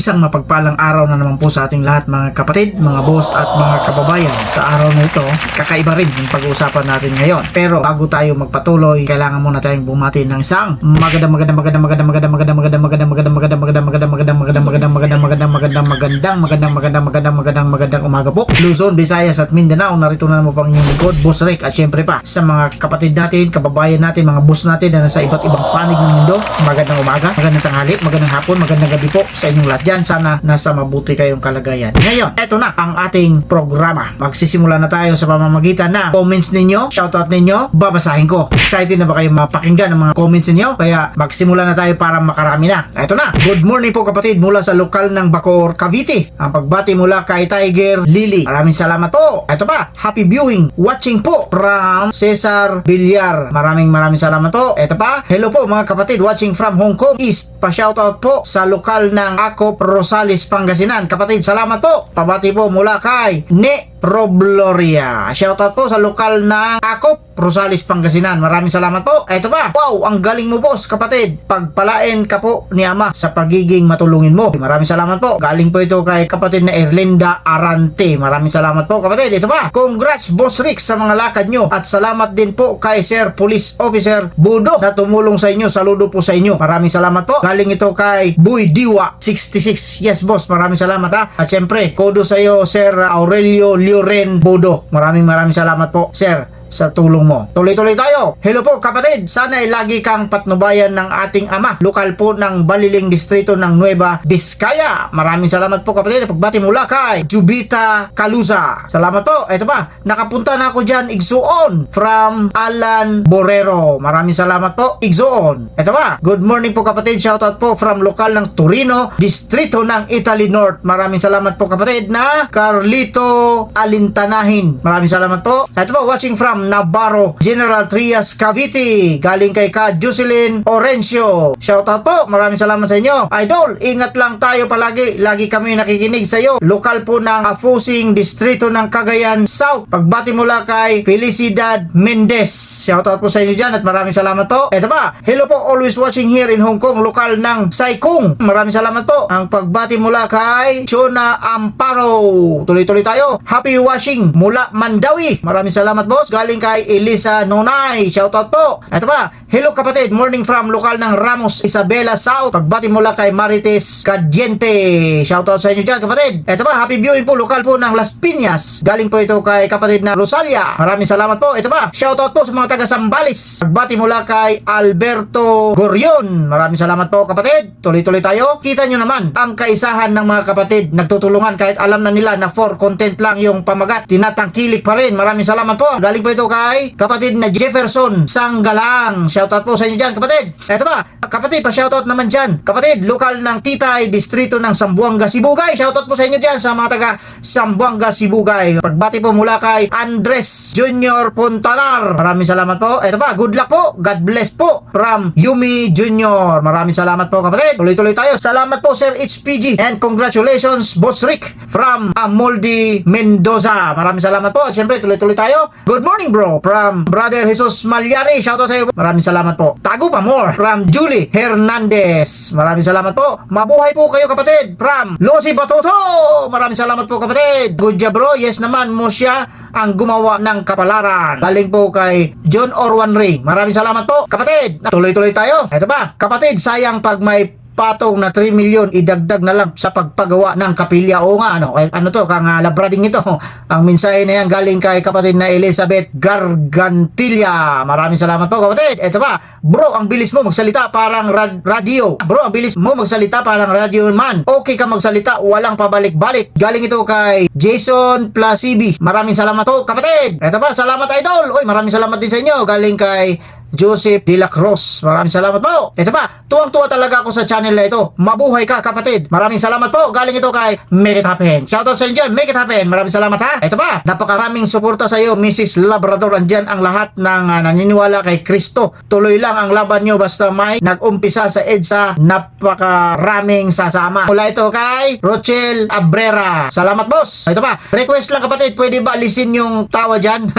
Isang mapagpalang araw na naman po sa ating lahat mga kapatid, mga boss at mga kababayan. Sa araw na ito, kakaiba rin yung pag-uusapan natin ngayon. Pero bago tayo magpatuloy, kailangan muna tayong bumati ng isang magandang umaga po. Luzon, Visayas at Mindanao, narito na naman pang inyong lingkod, Boss Rick, at syempre pa sa mga kapatid natin, kababayan natin, mga boss natin na nasa iba't ibang panig ng mundo. Magandang umaga, magandang tanghali, magandang hapon, magandang gabi po sa inyong lahat dyan. Sana nasa mabuti kayong kalagayan. Ngayon, eto na ang ating programa. Magsisimula na tayo sa pamamagitan na comments ninyo, shoutout ninyo, babasahin ko. Excited na ba kayo mapakinggan ang mga comments ninyo? Kaya magsimula na tayo para makarami na. Eto na. Good morning po kapatid mula sa lokal ng Bacoor, Cavite. Ang pagbati mula kay Tiger Lily. Maraming salamat po. Eto pa, happy viewing, watching po from Cesar Villar. Maraming salamat po. Eto pa, hello po mga kapatid watching from Hong Kong East. Pa-shoutout po sa lokal ng Acop, Rosales, Pangasinan. Kapatid, salamat po. Pabati po mula kay Robloria. Shoutout po sa lokal ng Acop, Rosales, Pangasinan. Maraming salamat po. Ito pa. Wow, ang galing mo boss, kapatid. Pagpalain ka po ni Ama sa pagiging matulungin mo. Maraming salamat po. Galing po ito kay kapatid na Erlinda Arante. Maraming salamat po kapatid. Ito pa. Congrats Boss Rick sa mga lakad nyo. At salamat din po kay Sir Police Officer Budo na tumulong sa inyo. Saludo po sa inyo. Maraming salamat po. Galing ito kay Buy Diwa 66. Yes boss, maraming salamat ha. At syempre, kodo sa iyo Sir Aurelio Lloren Bodo. Maraming salamat po sir sa tulong mo. Tuloy-tuloy tayo. Hello po kapatid. Sana ay lagi kang patnubayan ng ating ama. Lokal po ng Baliling Distrito ng Nueva Vizcaya. Maraming salamat po kapatid. Pagbati mula kay Jubita Caluza. Salamat po. Ito pa. Nakapunta na ako dyan. Igsuon. From Alan Borrero. Maraming salamat po. Igsuon. Ito pa. Good morning po kapatid. Shoutout po from lokal ng Torino, Distrito ng Italy North. Maraming salamat po kapatid na Carlito Alintanahin. Maraming salamat po. Ito po. Watching from Navarro, General Trias, Cavite. Galing kay ka Jocelyn Orencio. Shoutout po. Maraming salamat sa inyo. Idol, ingat lang tayo palagi. Lagi kami nakikinig sa iyo. Lokal po ng Afusing, Distrito ng Cagayan South. Pagbati mula kay Felicidad Mendez. Shoutout po sa inyo dyan at maraming salamat po. Eto pa. Hello po, always watching here in Hong Kong. Lokal ng Saikung. Maraming salamat po. Ang pagbati mula kay Chona Amparo. Tuloy-tuloy tayo. Happy watching mula Mandawi. Maraming salamat boss. Galing kay Elisa Nonay. Shoutout po. Ito pa. Hello kapatid. Morning from lokal ng Ramos, Isabela South. Pagbati mula kay Marites Cadiente. Shoutout sa inyo dyan kapatid. Ito pa. Happy viewing po. Lokal po ng Las Piñas. Galing po ito kay kapatid na Rosalia. Maraming salamat po. Ito pa. Shoutout po sa mga taga Sambales. Pagbati mula kay Alberto Gorion. Maraming salamat po kapatid. Tuloy-tuloy tayo. Kita nyo naman ang kaisahan ng mga kapatid. Nagtutulungan kahit alam na nila na for content lang yung pamagat. Tinatangkilik pa rin. Maraming salamat po. Galing po ito kay kapatid na Jefferson Sanggalang. Shoutout po sa inyo dyan kapatid. Eto ba kapatid, pa-shoutout naman dyan kapatid, lokal ng Titay, Distrito ng Sambuanga, Sibugay. Shoutout po sa inyo dyan sa mga taga Sambuanga, Sibugay. Pagbati po mula kay Andres Junior Pontalar. Maraming salamat po. Eto ba, good luck po, God bless po from Yumi Junior. Maraming salamat po kapatid. Tuloy-tuloy tayo. Salamat po Sir HPG and congratulations Boss Rick from Amoldi Mendoza. Maraming salamat po. Siyempre tuloy-tuloy tayo. Good morning bro from Brother Jesus Malyari. Shoutout sa iyo. Maraming salamat po. Tago pa more from Julie Hernandez. Maraming salamat po. Mabuhay po kayo kapatid from Losi Batoto. Maraming salamat po kapatid. Good job bro. Yes naman mo siya ang gumawa ng kapalaran. Galing po kay John Orwan Ray. Maraming salamat po kapatid. Tuloy-tuloy tayo. Ito ba kapatid, sayang pag may patong na 3 million idagdag na lang sa pagpagawa ng kapilya. O nga ano to kang labrading ito. Ang mensahe na yan galing kay kapatid na Elizabeth Gargantilla. Maraming salamat po kapatid. Ito ba bro, ang bilis mo magsalita parang radio. Bro, ang bilis mo magsalita parang radio man. Okay ka magsalita, walang pabalik-balik. Galing ito kay Jason Plasibi. Maraming salamat po kapatid. Ito ba, salamat idol. Oy, maraming salamat din sa inyo. Galing kay Joseph De La Cruz. Maraming salamat po. Ito pa, tuwang-tuwa talaga ako sa channel na ito. Mabuhay ka kapatid. Maraming salamat po. Galing ito kay Make It Happen. Shoutout sa inyo, Make It Happen. Maraming salamat ha. Ito pa, napakaraming suporta sa iyo Mrs. Labrador. Andyan ang lahat ng naniniwala kay Kristo. Tuloy lang ang laban nyo basta may nag-umpisa sa EDSA. Napakaraming sasama. Mula ito kay Rochelle Abrera. Salamat boss. Ito pa, request lang kapatid, pwede ba alisin yung tawa dyan?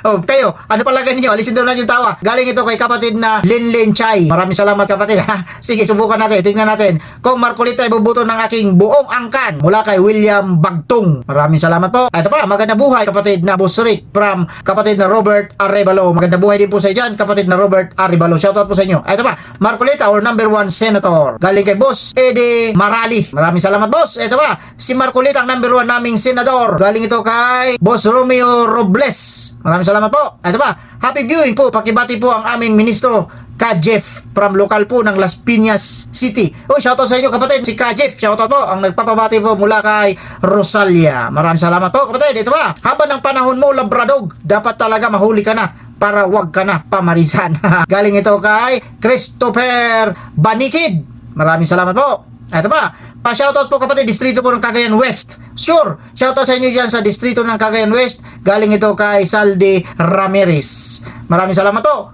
Oh, kayo, ano palagay ninyo? Alisin daw lang yung tawa. Galing Galing ito kay kapatid na Linlin Chai. Maraming salamat kapatid ha. Sige, subukan natin. Tingnan natin kung Marcolita ay bubuto ng aking buong angkan mula kay William Bagtong. Maraming salamat po. Ito pa, maganda buhay kapatid na Boss Rick from kapatid na Robert Arevalo. Maganda buhay din po sa dyan kapatid na Robert Arevalo. Shoutout po sa inyo. Ito pa, Marcolita or number 1 senator. Galing kay Boss Eddie Marali. Maraming salamat boss. Ito pa, si Marcolita ang number 1 naming senador. Galing ito kay Boss Romeo Robles. Maraming salamat po. Ito pa, happy viewing po. Pakibati po ang aming ministro Ka Jeff from local po ng Las Piñas City. Shoutout sa inyo kapatid. Si Ka Jeff, shoutout po. Ang nagpapabati po mula kay Rosalia. Maraming salamat po kapatid. Ito pa, habang ng panahon mo labradog, dapat talaga mahuli ka na para wag ka na pamarisan. Galing ito kay Christopher Banikid. Maraming salamat po. Ito pa, pa-shoutout po kapatid, distrito po ng Cagayan West. Sure, shoutout sa inyo dyan sa distrito ng Cagayan West. Galing ito kay Saldi Ramirez. Maraming salamat po.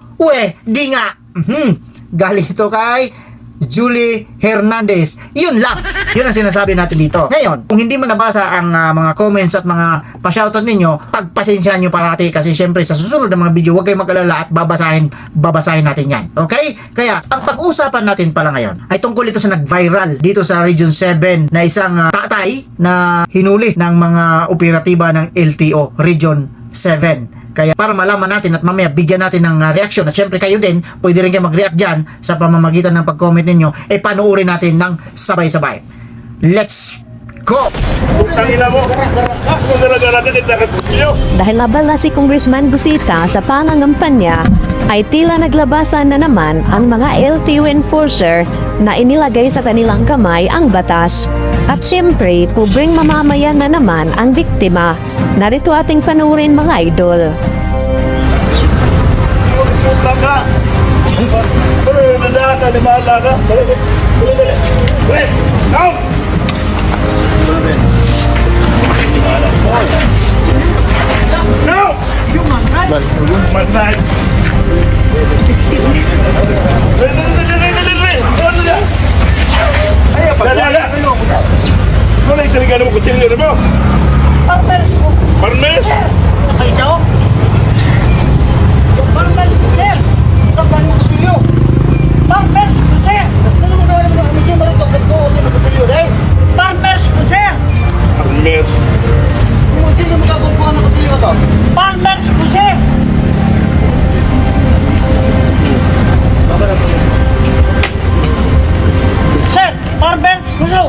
Di nga. Galing ito kay Julie Hernandez. Yun lang. Yun ang sinasabi natin dito. Ngayon, kung hindi mo nabasa ang mga comments at mga pa-shoutout ninyo, pagpasensyahan nyo parati kasi syempre sa susunod na mga video, huwag kayong mag-alala at babasahin natin yan. Okay? Kaya, ang pag-uusapan natin pala ngayon ay tungkol ito sa nag-viral dito sa Region 7 na isang tatay na hinuli ng mga operatiba ng LTO Region 7. Kaya para malaman natin at mamaya bigyan natin ng reaction at syempre kayo din, pwede rin kayo mag-react dyan sa pamamagitan ng pag-comment ninyo, panuorin natin ng sabay-sabay. Let's go! Dahil labal na si Congressman Busita sa pangangampanya, ay tila naglabasan na naman ang mga LTO enforcer na inilagay sa kanilang kamay ang batas. At siyempre, pobreng mamamayan na naman ang biktima. Narito ating panurin mga idol. Ano yung saligan mo kutsilyo mo? Farmer! Farmer? Nakaisaw? Farmer, sir! Ito ba yung kutsilyo? Farmer, sir! Ano mo gawin mo? Ano siya marunong pagkukutin ng kutsilyo, eh? Farmer, sir! Farmer. Hindi niyo magkabubuhan ng kutsilyo ito. Farmer, sir! Sir! Farmer, sir!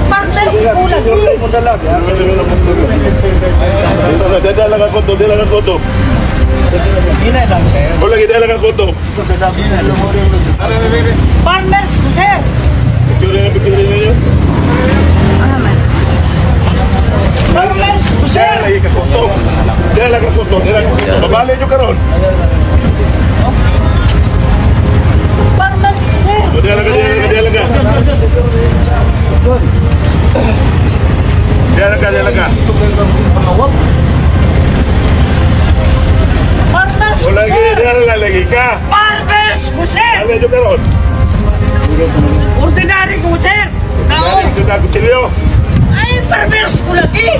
Partner, ulan. Dadalang ako to, dadalang ako to. Wala dadalang ako to. Partner, sir. Picture na picture ninyo. Partner, sir. Dadalang lagi ka to. Dadalang ako to, dadalang ako to. Babali nyo karon. Partner, sir. Dadalang ka. Dadalang ka. Partner, Wala dadalang lagi ka. Partner, sir. Babali nyo karon. Ordinary ko, sir. Tao. Ito na kutsilyo. Ay, partner, ulagi.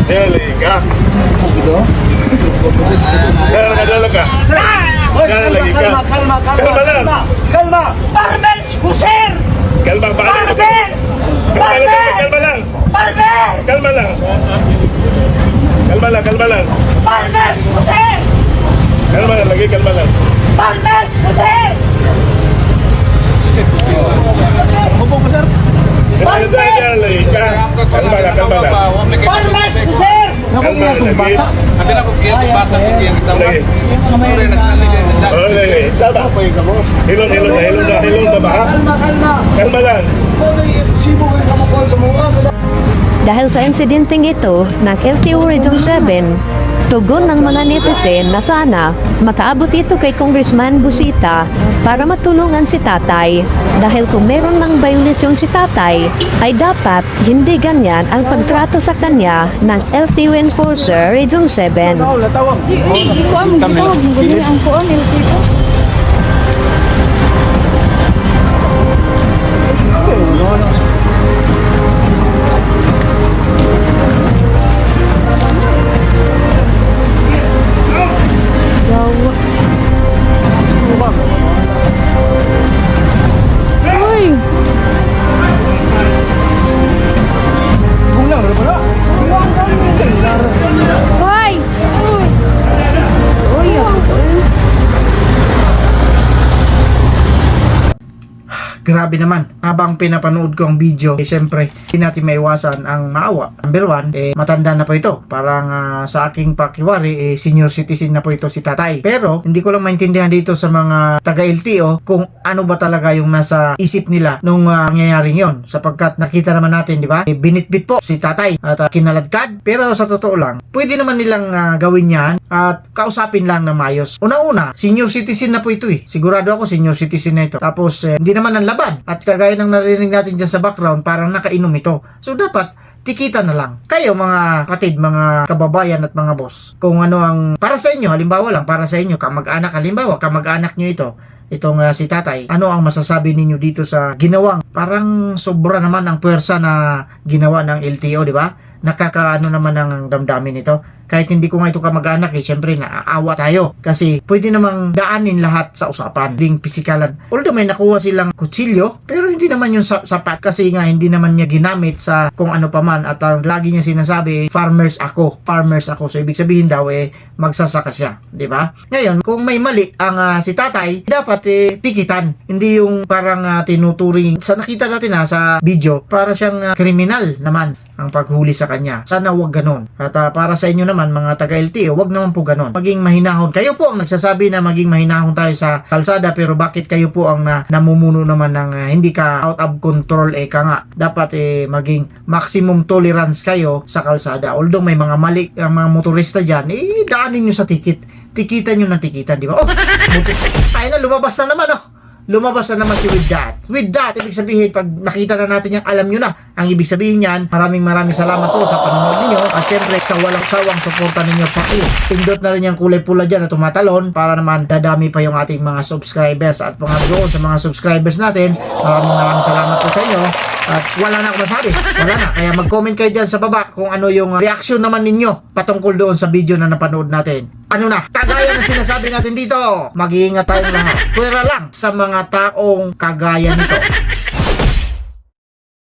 Dadalang ka. Dadalang ka. Dadalang lagi ka. Kalma lang. Kalma. Partner, sir. Kalma, bakit nyo ka? Kalma lang. Partner. Kalma lang. Kalma lang. Partner, sir. Kalma lang, lagi kalma lang. Partner, sir. Dadalang ka. Kalma lang. Partner, sir. Kalma lang, lagi. Sabi na ko kaya yung bata ko kaya kita mo. Lagi. Ore nagsalig ka. Oh, lagi. Sama. Hilon na ba? Kalma lang. Dahil sa insidenteng ito ng LTO Region 7, tugon ng mga netizen na sana makaabot ito kay Congressman Busita para matulungan si tatay. Dahil kung meron ng violasyon si tatay, ay dapat hindi ganyan ang pagtrato sa kanya ng LTO Enforcer Region 7. grabe naman. Habang pinapanood ko ang video, syempre, hindi natin maiwasan ang maawa. Number 1, matanda na po ito. Parang sa aking pakiwari, senior citizen na po ito si tatay. Pero, hindi ko lang maintindihan dito sa mga taga-LTO kung ano ba talaga yung nasa isip nila nung nangyayaring yon. Sapagkat nakita naman natin, di ba? Binitbit po si tatay at kinaladkad. Pero sa totoo lang, pwede naman nilang gawin yan at kausapin lang na mayos. Una-una, senior citizen na po ito eh. Sigurado ako senior citizen na ito. Tapos, hindi naman ang laban. At kagaya ng narinig natin dyan sa background, parang nakainom ito. So, dapat tikita na lang. Kayo mga kapatid, mga kababayan at mga boss, kung ano ang para sa inyo, halimbawa lang, para sa inyo, kamag-anak, halimbawa, kamag-anak nyo itong si tatay, ano ang masasabi ninyo dito sa ginawang, parang sobra naman ang puwersa na ginawa ng LTO, di ba? Nakakaano naman ang damdamin ito. Kahit hindi ko nga ito kamag-anak syempre naaawa tayo. Kasi pwede namang daanin lahat sa usapan. Ding pisikalan. Although may nakuha silang kutsilyo, pero hindi naman yung sapat. Kasi nga hindi naman niya ginamit sa kung ano pa man. At lagi niya sinasabi, farmers ako. Farmers ako. So ibig sabihin daw magsasaka siya. Diba? Ngayon, kung may mali ang si tatay, dapat tikitan. Hindi yung parang tinuturing. Sa nakita natin sa video, para siyang kriminal naman ang paghuli sa kanya. Sana wag ganon. At para sa inyo naman mga taga-LTO, wag naman po ganon. Maging mahinahon. Kayo po ang nagsasabi na maging mahinahon tayo sa kalsada, pero bakit kayo po ang namumuno naman ng hindi ka out of control ka nga. Dapat maging maximum tolerance kayo sa kalsada. Although may mga mali ang mga motorista dyan, daanin nyo sa tikit. Tikitan nyo ng tikitan, di ba? Oh, tayo na, lumabas na naman, lumabas na naman si With That. With That, ibig sabihin, pag nakita na natin yan, alam nyo na. Ang ibig sabihin yan, maraming salamat po sa panonood ninyo. At syempre, sa walang sawang suporta ninyo, pindot na rin yung kulay pula dyan na tumatalon para naman dadami pa yung ating mga subscribers. At doon sa mga subscribers natin, maraming salamat po sa inyo. At wala na ako masabi. Wala na. Kaya mag-comment kayo dyan sa baba kung ano yung reaction naman ninyo patungkol doon sa video na napanood natin. Ano na, kagaya ng sinasabi natin dito, mag-iingat tayong lahat. Pwera lang sa mga taong kagaya nito.